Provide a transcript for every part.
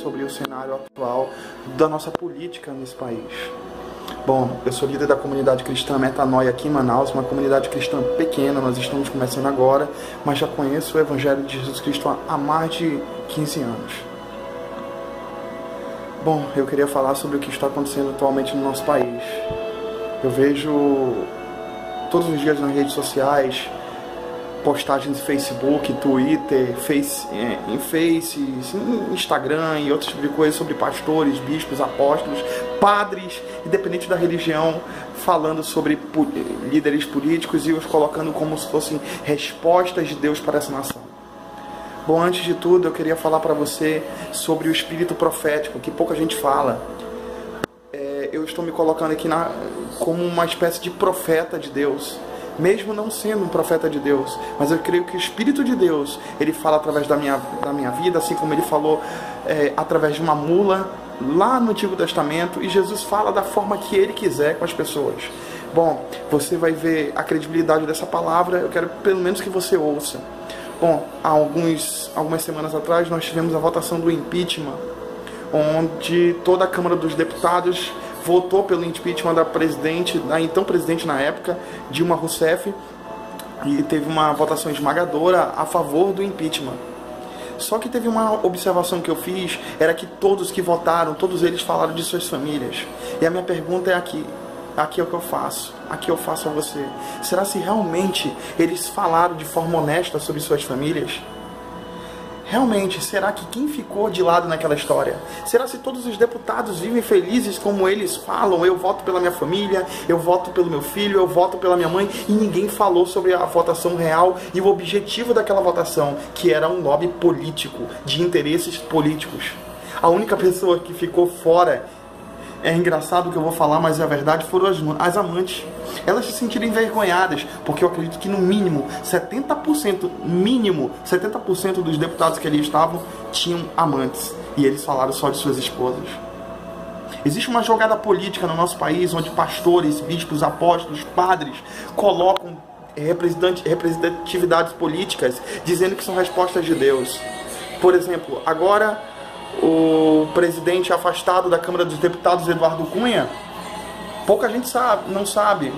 sobre o cenário atual da nossa política nesse país. Bom, eu sou líder da comunidade cristã Metanoia aqui em Manaus, uma comunidade cristã pequena, nós estamos começando agora, mas já conheço o Evangelho de Jesus Cristo há mais de 15 anos. Bom, eu queria falar sobre o que está acontecendo atualmente no nosso país. Eu vejo todos os dias nas redes sociais postagens no Facebook, Twitter, Instagram e outros tipos de coisas sobre pastores, bispos, apóstolos, padres, independente da religião, falando sobre líderes políticos e os colocando como se fossem respostas de Deus para essa nação. Bom, antes de tudo, eu queria falar para você sobre o espírito profético, que pouca gente fala. Eu estou me colocando aqui como uma espécie de profeta de Deus, mesmo não sendo um profeta de Deus, mas eu creio que o Espírito de Deus, ele fala através da minha vida, assim como ele falou através de uma mula lá no Antigo Testamento, e Jesus fala da forma que ele quiser com as pessoas. Bom, você vai ver a credibilidade dessa palavra, eu quero pelo menos que você ouça. Bom, há algumas semanas atrás nós tivemos a votação do impeachment, onde toda a Câmara dos Deputados votou pelo impeachment da então presidente na época, Dilma Rousseff, e teve uma votação esmagadora a favor do impeachment. Só que teve uma observação que eu fiz, era que todos que votaram, todos eles falaram de suas famílias. E a minha pergunta é aqui é o que eu faço, aqui eu faço a você. Será se realmente eles falaram de forma honesta sobre suas famílias? Realmente, será que quem ficou de lado naquela história? Será se todos os deputados vivem felizes como eles falam? Eu voto pela minha família, eu voto pelo meu filho, eu voto pela minha mãe, e ninguém falou sobre a votação real e o objetivo daquela votação, que era um lobby político, de interesses políticos. A única pessoa que ficou fora, é engraçado o que eu vou falar, mas é a verdade, foram as amantes. Elas se sentiram envergonhadas, porque eu acredito que no mínimo 70% dos deputados que ali estavam tinham amantes, e eles falaram só de suas esposas. Existe uma jogada política no nosso país, onde pastores, bispos, apóstolos, padres colocam representatividades políticas, dizendo que são respostas de Deus. Por exemplo, agora o presidente afastado da Câmara dos Deputados, Eduardo Cunha, pouca gente não sabe,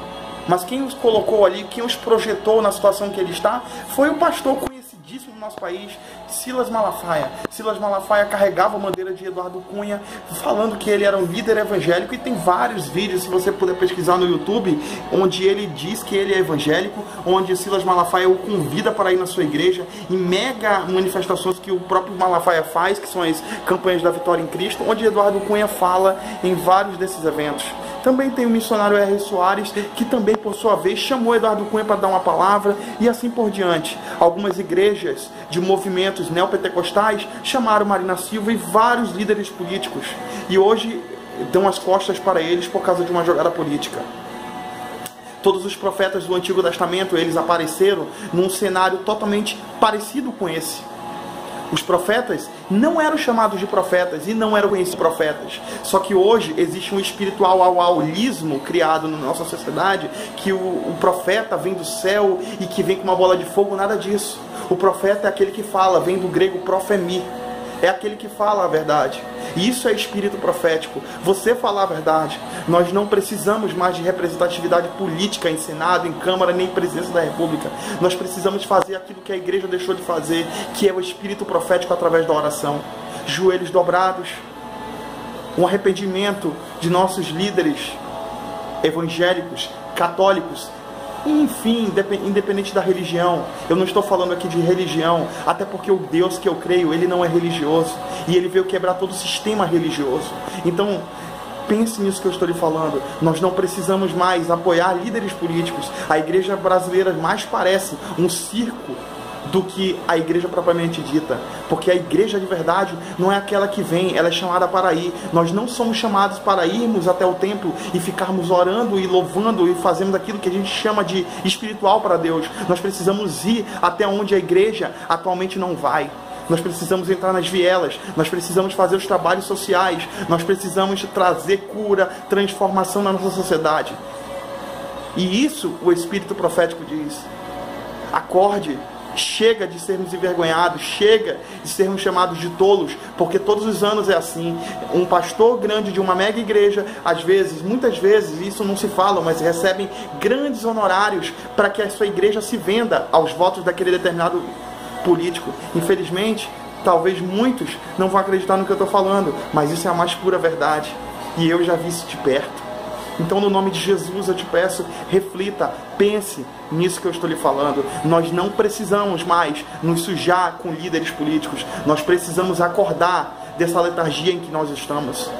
mas quem os colocou ali, quem os projetou na situação que ele está, foi o pastor conhecidíssimo do nosso país, Silas Malafaia. Silas Malafaia carregava a bandeira de Eduardo Cunha, falando que ele era um líder evangélico, e tem vários vídeos, se você puder pesquisar no YouTube, onde ele diz que ele é evangélico, onde Silas Malafaia o convida para ir na sua igreja, em mega manifestações que o próprio Malafaia faz, que são as campanhas da Vitória em Cristo, onde Eduardo Cunha fala em vários desses eventos. Também tem o missionário R. Soares, que também, por sua vez, chamou Eduardo Cunha para dar uma palavra, e assim por diante. Algumas igrejas de movimentos neopentecostais chamaram Marina Silva e vários líderes políticos, e hoje dão as costas para eles por causa de uma jogada política. Todos os profetas do Antigo Testamento, eles apareceram num cenário totalmente parecido com esse. Os profetas não eram chamados de profetas e não eram conhecidos profetas. Só que hoje existe um espiritualismo criado na nossa sociedade, que o profeta vem do céu e que vem com uma bola de fogo. Nada disso. O profeta é aquele que fala, vem do grego profemi. É aquele que fala a verdade. E isso é espírito profético. Você falar a verdade. Nós não precisamos mais de representatividade política em Senado, em Câmara, nem em Presidência da República. Nós precisamos fazer aquilo que a igreja deixou de fazer, que é o espírito profético através da oração. Joelhos dobrados. Um arrependimento de nossos líderes evangélicos, católicos, enfim, independente da religião. Eu não estou falando aqui de religião, até porque o Deus que eu creio, ele não é religioso, e ele veio quebrar todo o sistema religioso. Então, pense nisso que eu estou lhe falando. Nós não precisamos mais apoiar líderes políticos. A igreja brasileira mais parece um circo do que a igreja propriamente dita, porque a igreja de verdade não é aquela que vem, ela é chamada para ir. Nós não somos chamados para irmos até o templo e ficarmos orando e louvando e fazendo aquilo que a gente chama de espiritual para Deus. Nós precisamos ir até onde a igreja atualmente não vai. Nós precisamos entrar nas vielas, nós precisamos fazer os trabalhos sociais, nós precisamos trazer cura, transformação na nossa sociedade. E isso o Espírito profético diz. Acorde, Chega de sermos envergonhados, chega de sermos chamados de tolos, porque todos os anos é assim. Um pastor grande de uma mega igreja, às vezes, muitas vezes, isso não se fala, mas recebem grandes honorários para que a sua igreja se venda aos votos daquele determinado político. Infelizmente, talvez muitos não vão acreditar no que eu estou falando, mas isso é a mais pura verdade. E eu já vi isso de perto. Então, no nome de Jesus, eu te peço, reflita, pense nisso que eu estou lhe falando. Nós não precisamos mais nos sujar com líderes políticos. Nós precisamos acordar dessa letargia em que nós estamos.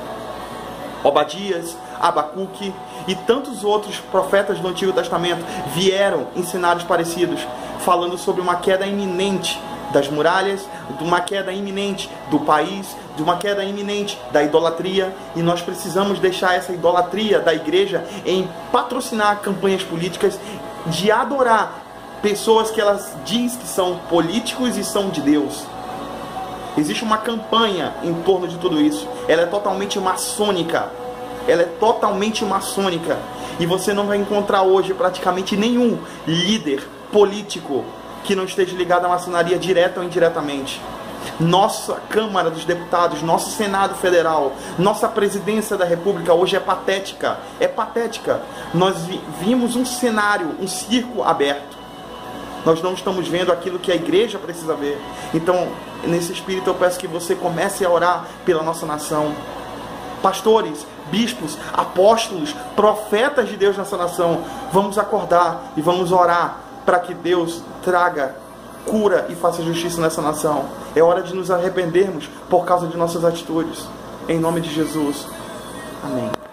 Obadias, Abacuque e tantos outros profetas do Antigo Testamento vieram em cenários parecidos, falando sobre uma queda iminente das muralhas, de uma queda iminente do país, de uma queda iminente da idolatria, e nós precisamos deixar essa idolatria da igreja em patrocinar campanhas políticas, de adorar pessoas que elas dizem que são políticos e são de Deus. Existe uma campanha em torno de tudo isso. Ela é totalmente maçônica. Ela é totalmente maçônica. E você não vai encontrar hoje praticamente nenhum líder político que não esteja ligado à maçonaria direta ou indiretamente. Nossa Câmara dos Deputados, nosso Senado Federal, nossa Presidência da República hoje é patética. É patética. Nós vimos um cenário, um circo aberto. Nós não estamos vendo aquilo que a igreja precisa ver. Então, nesse espírito, eu peço que você comece a orar pela nossa nação. Pastores, bispos, apóstolos, profetas de Deus nessa nação, vamos acordar e vamos orar para que Deus traga cura e faça justiça nessa nação. É hora de nos arrependermos por causa de nossas atitudes. Em nome de Jesus. Amém.